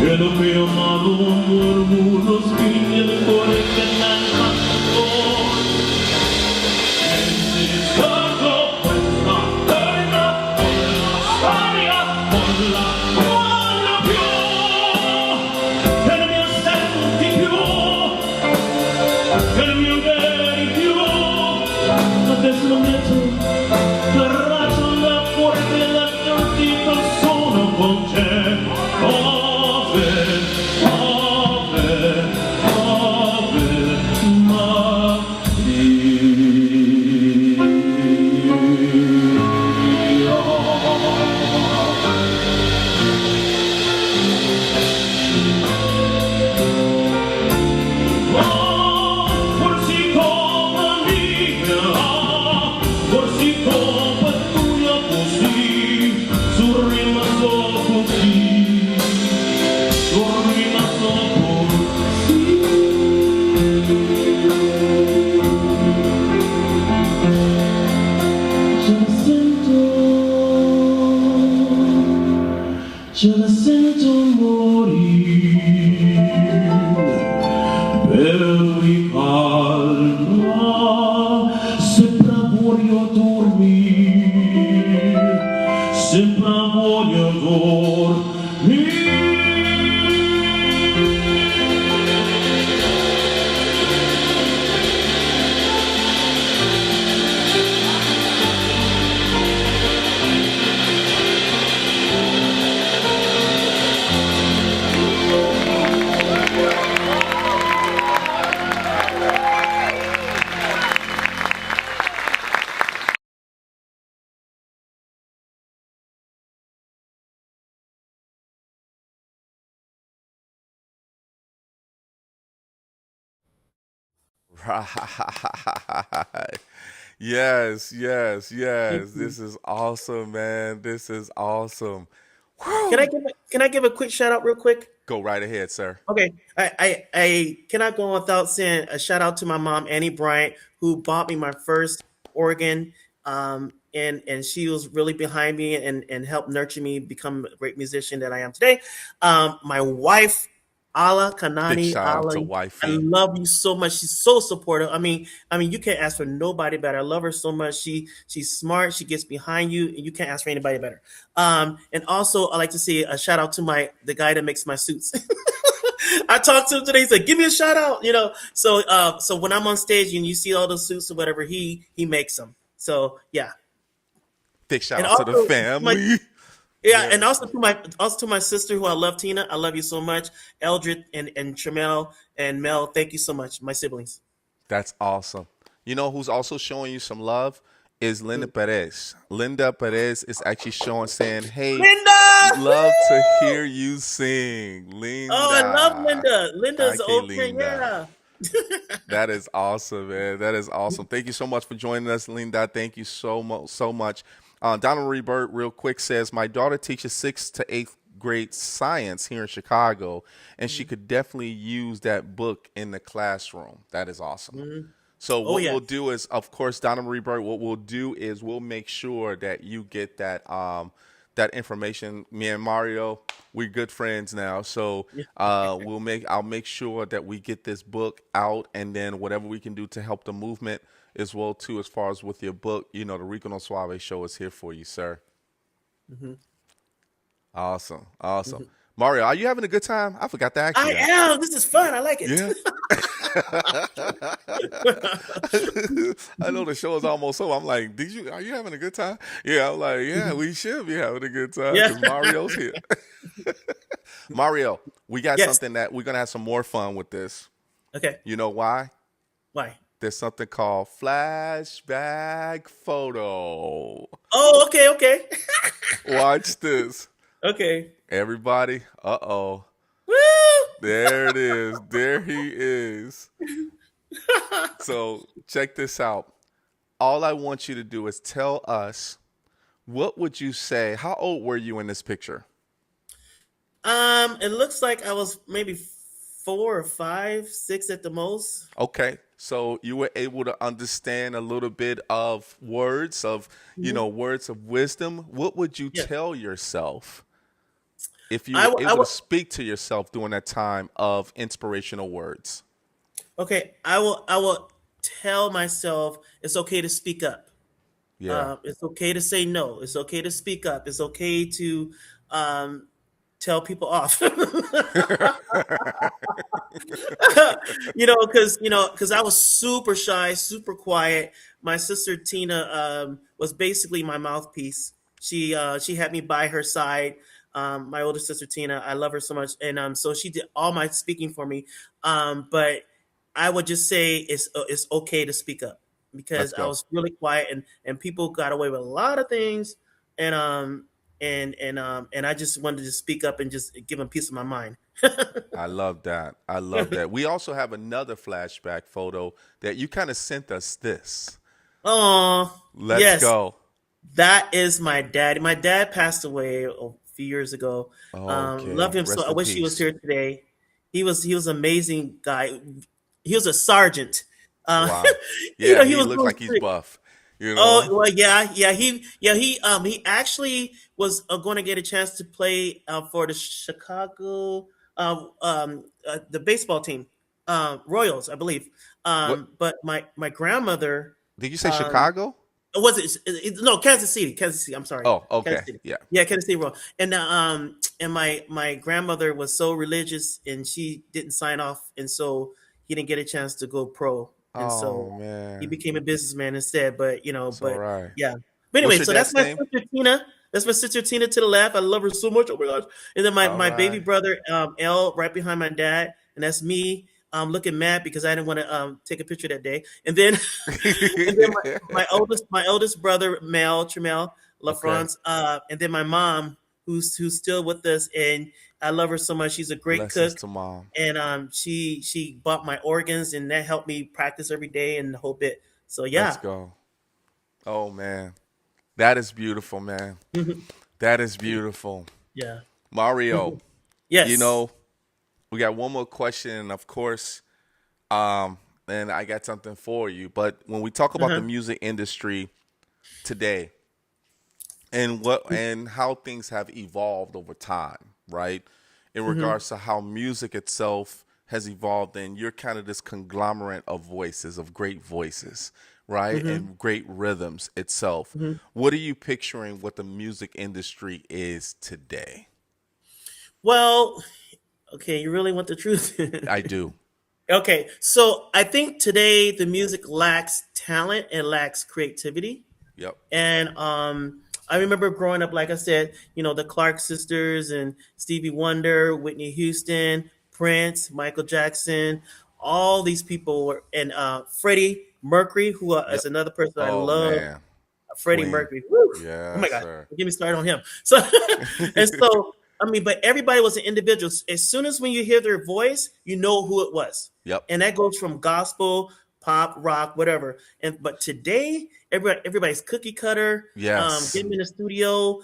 e lo mio amado amore, lo spigno del cuore che non fa amore. E si scorgo questa terra, quella storia, quella più, che non mi senti più, che non mi vedi più, adesso lo metto, la razza la fuori della partita sono con te. Ave, Ave, Ave forse colpa mia, forse colpa tua così, sul rimasto così, sul rimasto così. Ce la sento morire, per ricalda, sempre voglio dormire, sempre voglio dormire. Right. Yes, yes, yes. This is awesome, man. This is awesome. Can I Whew. give a quick shout out real quick? Go right ahead, sir. Okay, I cannot go without saying a shout out to my mom Annie Bryant, who bought me my first organ, and she was really behind me and helped nurture me become a great musician that I am today. My wife Allah Big Kanani shout out to Allah, I wifey. love you so much. She's so supportive. I mean, you can't ask for nobody better. I love her so much. She's smart. She gets behind you, and you can't ask for anybody better. And also, I like to say a shout out to the guy that makes my suits. I talked to him today. He said, "Give me a shout out." So when I'm on stage and you see all those suits or whatever, he makes them. So yeah, Big shout and out to the also my family. yeah, and Yes. also to my sister who I love, Tina. I love you so much, Eldred and Tramel and Mel. Thank you so much, my siblings. That's awesome. You know who's also showing you some love is Linda Perez. Linda Perez is actually saying, "Hey, Linda, love to woo! hear you sing." Oh, I love Linda. Linda. Linda's an Okay, old friend. Linda. Yeah. That is awesome, man. That is awesome. Thank you so much for joining us, Linda. Thank you so much. Donna Marie Bird, real quick, says, my daughter teaches 6th to 8th grade science here in Chicago, and she could definitely use that book in the classroom. That is awesome. So Oh what yeah. we'll do is, of course, Donna Marie Bird, what we'll do is we'll make sure that you get that information. Me and Mario, we're good friends now. So I'll make sure that we get this book out, and then whatever we can do to help the movement as well too, as far as with your book, the Rico No Suave show is here for you, sir. Awesome. Awesome. Mario, are you having a good time? I forgot to ask you I that. am. This is fun. I like it. Yeah. I know the show is almost over. I'm like, are you having a good time? Yeah, I'm like, yeah, we should be having a good time Yeah. because Mario's here. Mario, we got Yes. something that we're gonna have some more fun with this. Okay. You know why? Why? There's something called flashback photo. Oh, okay, okay. Watch this. Okay. Everybody, uh-oh. Woo! There it is. There he is. So check this out. All I want you to do is tell us, what would you say? How old were you in this picture? It looks like I was maybe 4 or 5, 6 at the most. Okay. So you were able to understand a little bit of words of, words of wisdom. What would you Yeah. tell yourself if you I, were w- I able to will. speak to yourself during that time of inspirational words? Okay. I will tell myself it's okay to speak up. Yeah. It's okay to say no. It's okay to speak up. It's okay to um, tell people off. Because I was super shy, super quiet. My sister Tina was basically my mouthpiece. She had me by her side. My older sister Tina, I love her so much, and so she did all my speaking for me. But I would just say it's okay to speak up Let's because I go. was really quiet, and people got away with a lot of things, and and I just wanted to speak up and just give them peace of my mind. I love that. I love that. We also have another flashback photo that you kind of sent us this. Oh, Let's yes, go. that is my dad. My dad passed away a few years ago. Love Okay. him so. Rest I in wish he was peace. here today. He was an amazing guy. He was a sergeant. Uh, Wow. Yeah, he he was looks real like he's strict. buff. You Oh know? well, he actually was going to get a chance to play for the Chicago the baseball team, Royals, I believe. What But my grandmother, did you say um, Chicago? was no, Kansas City, Kansas City. I'm sorry, Oh, okay. Kansas City. Yeah. Yeah, Kansas City Royal. And my grandmother was so religious, and she didn't sign off, and so he didn't get a chance to go pro, and so Oh he man. became a businessman instead. But It's all right. yeah. But What's anyway, your so that's dad's my name? sister Tina. That's my sister Tina to the left. I love her so much. Oh my gosh. And then All my baby right. brother L right behind my dad, and that's me. Looking mad because I didn't want to take a picture that day. And then and then my eldest brother Mel Tramel Okay. LaFrance, and then my mom who's still with us, and I love her so much. She's a great Blessings cook, to mom. and she bought my organs, and that helped me practice every day and the whole bit. So Let's yeah. go. Oh man. That is beautiful, man. That is beautiful. Yeah. Mario, you Yes. know, we got one more question, and of course, and I got something for you. But when we talk about the Uh-huh. music industry today and what and how things have evolved over time, right? In Hmm. regards to how music itself has evolved, and you're kind of this conglomerate of voices, of great voices, right? Hmm. And great rhythms itself. Hmm. What are you picturing what the music industry is today? Well, okay, you really want the truth? I do. Okay, so I think today the music lacks talent and lacks creativity. Yep. And I remember growing up, like I said, the Clark sisters and Stevie Wonder, Whitney Houston, Prince, Michael Jackson, all these people were, and Freddie Mercury, who is Yep. another person I Oh love. man. Freddie Queen. Mercury. Woo! Oh my Yes, God, sir. get me started on him. So, and so, I mean, but everybody was an individual. As soon as when you hear their voice, you know who it was, Yep. and that goes from gospel, pop, rock, whatever. And but today, everybody's cookie cutter. Yes. Get them in the studio.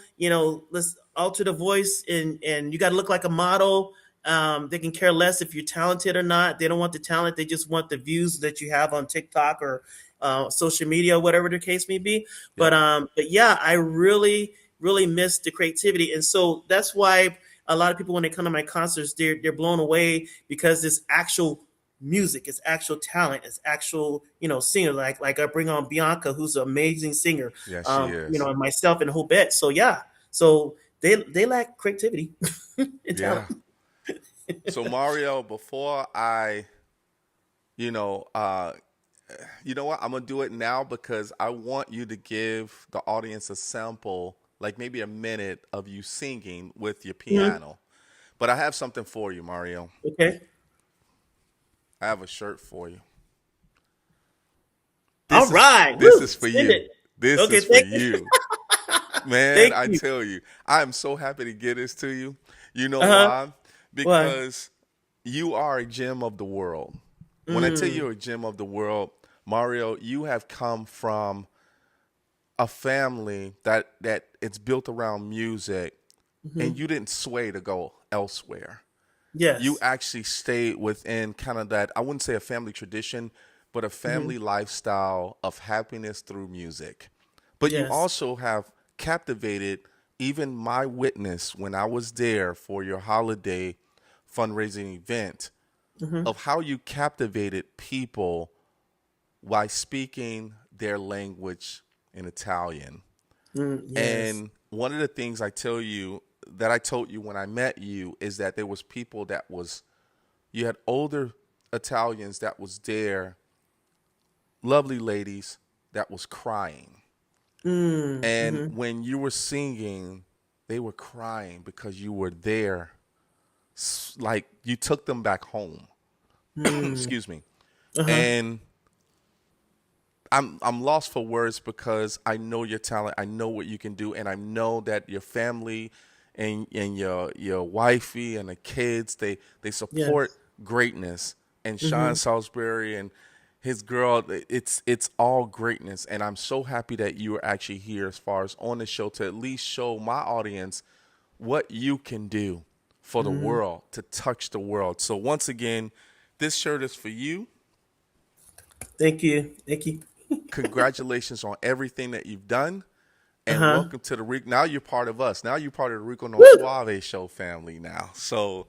Let's alter the voice, and you got to look like a model. They can care less if you're talented or not. They don't want the talent. They just want the views that you have on TikTok or social media, whatever the case may be. Yep. But yeah, I really, really miss the creativity, and so that's why a lot of people when they come to my concerts, they're blown away because it's actual music, it's actual talent, it's actual singer. Like I bring on Bianca, who's an amazing singer, Yes, she is. and myself and the whole bit. So yeah, so they lack creativity and talent. Yeah. So Mario, before I, you know, you know what? I'm gonna do it now because I want you to give the audience a sample, like maybe a minute of you singing with your Mhm. piano. But I have something for you, Mario. Okay. I have a shirt for you. All right. This Woo, is for send you. it. This Okay, is for thank you. you. Man, Thank I you. tell you, I am so happy to get this to you. You know Uh-huh. why? Why? Because you are a gem of the world. When I tell you Mm, you're a gem of the world, Mario, you have come from a family that it's built around music, and you didn't sway to go elsewhere. You yes. actually stayed within kind of that, I wouldn't say a family tradition, but a Hmm. family lifestyle of happiness through music. But you Yes. also have captivated even my witness when I was there for your holiday fundraising event Hmm. of how you captivated people by speaking their language in Italian. Yes. And one of the things I tell you that I told you when I met you is that there was people that was you had older Italians that was there, lovely ladies that was crying. And Mm-hmm. when you were singing, they were crying because you were there. Like you took them back home. Mm. Excuse me. Uh-huh. And I'm lost for words because I know your talent. I know what you can do, and I know that your family and your wifey and the kids they support Yes. greatness. And Sean Mm-hmm. Salisbury and his girl, it's all greatness. And I'm so happy that you are actually here as far as on the show to at least show my audience what you can do for the Mm. world, to touch the world. So once again, this shirt is for you. Thank you. Thank you. Congratulations on everything that you've done, and Uh-huh. welcome to the Rico. Now you're part of us. Now you're part of the Rico No Woo! Suave show family now. So,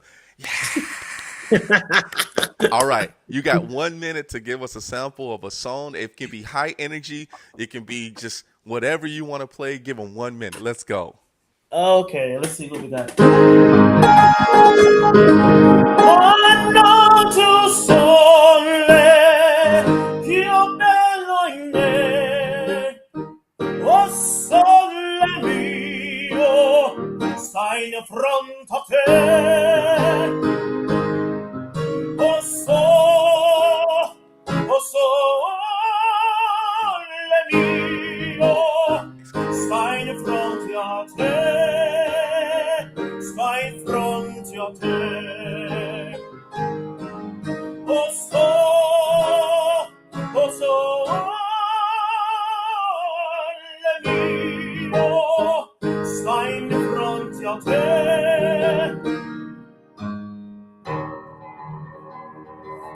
all right, you got 1 minute to give us a sample of a song. It can be high energy. It can be just whatever you want to play. Give them 1 minute. Let's go. Okay, let's see what we got. Quando tu sole più bello in me, oh sole mio, stai in fronte a te. Oh sole mio, stai in fronte a te, stai in fronte a te. Oh sole mio, stai in fronte a te.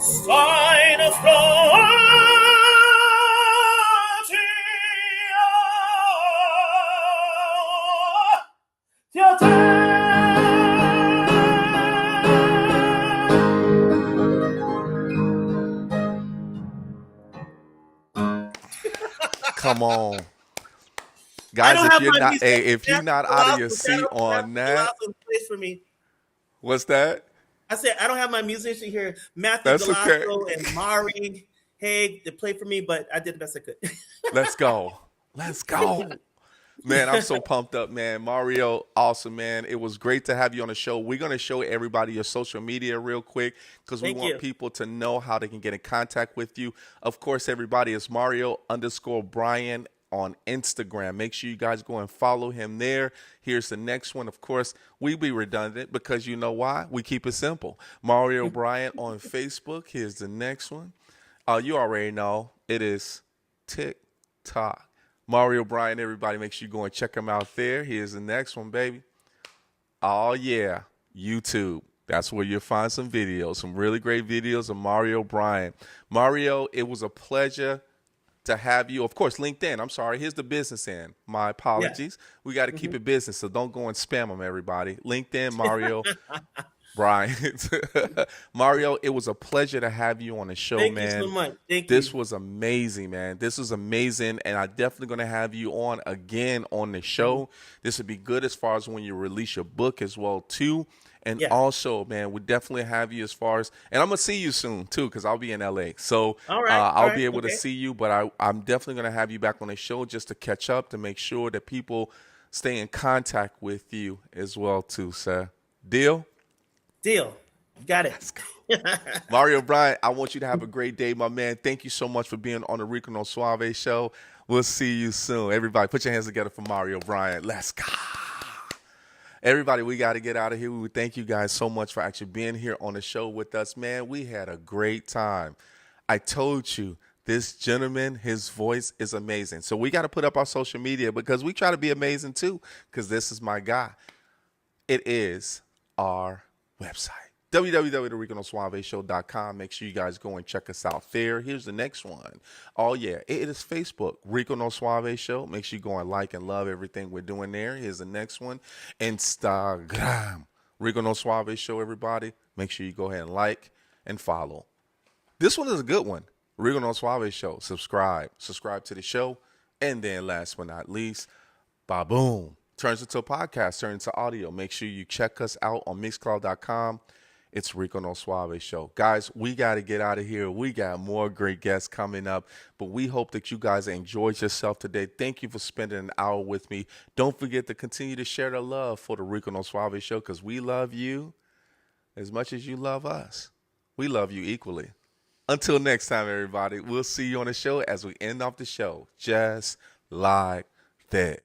Stai in fronte a te. Come on, I guys. don't If have you're my not, musician. hey, if you're Matthew not out of your Velasco. seat on Matthew that, Velasco plays for me. what's that? I said I don't have my musician here. Matthew That's okay. Velasco and Mari Haig to play for me, but I did the best I could. Let's go. Let's go. Man, I'm so pumped up, man. Mario, awesome, man. It was great to have you on the show. We're going to show everybody your social media real quick because we Thank want you. people to know how they can get in contact with you. Of course, everybody is Mario_Bryant on Instagram. Make sure you guys go and follow him there. Here's the next one. Of course, we be redundant because you know why? We keep it simple. Mario Bryant on Facebook. Here's the next one. You already know it is TikTok. Mario Bryant, everybody, make sure you go and check him out there. Here's the next one, baby. Oh, yeah, YouTube. That's where you'll find some videos, some really great videos of Mario Bryant. Mario, it was a pleasure to have you. Of course, LinkedIn. I'm sorry. Here's the business end. My Yeah. apologies. We got to keep it business, so don't go and spam them, everybody. LinkedIn, Mario Bryant. Mario, it was a pleasure to have you on the show, Thank you so man. much. Thank This you. was amazing, man. This was amazing, and I'm definitely going to have you on again on the show. This would be good as far as when you release your book as well, too. And Yeah. also, man, we definitely have you as far as, and I'm going to see you soon, too, because I'll be in LA. So All right. All I'll right. be able to Okay. see you, but I'm definitely going to have you back on the show just to catch up, to make sure that people stay in contact with you as well, too, sir. Deal? Deal. Got it. Mario Bryant, I want you to have a great day, my man. Thank you so much for being on the Rico No Suave show. We'll see you soon. Everybody, put your hands together for Mario Bryant. Let's go. Everybody, we got to get out of here. We thank you guys so much for actually being here on the show with us, man. We had a great time. I told you, this gentleman, his voice is amazing. So we got to put up our social media because we try to be amazing too, because this is my guy. It is our website, www.riconosuaveshow.com. Make sure you guys go and check us out there. Here's the next one. Oh, yeah, it is Facebook, Rico No Suave Show. Make sure you go and like and love everything we're doing there. Here's the next one. Instagram, Rico No Suave Show, everybody. Make sure you go ahead and like and follow. This one is a good one. Rico No Suave Show. Subscribe to the show. And then last but not least, ba-boom. Turns into a podcast, turns into audio. Make sure you check us out on Mixcloud.com. It's Rico No Suave Show. Guys, we got to get out of here. We got more great guests coming up, but we hope that you guys enjoyed yourself today. Thank you for spending an hour with me. Don't forget to continue to share the love for the Rico No Suave Show because we love you as much as you love us. We love you equally. Until next time, everybody, we'll see you on the show as we end off the show just like that.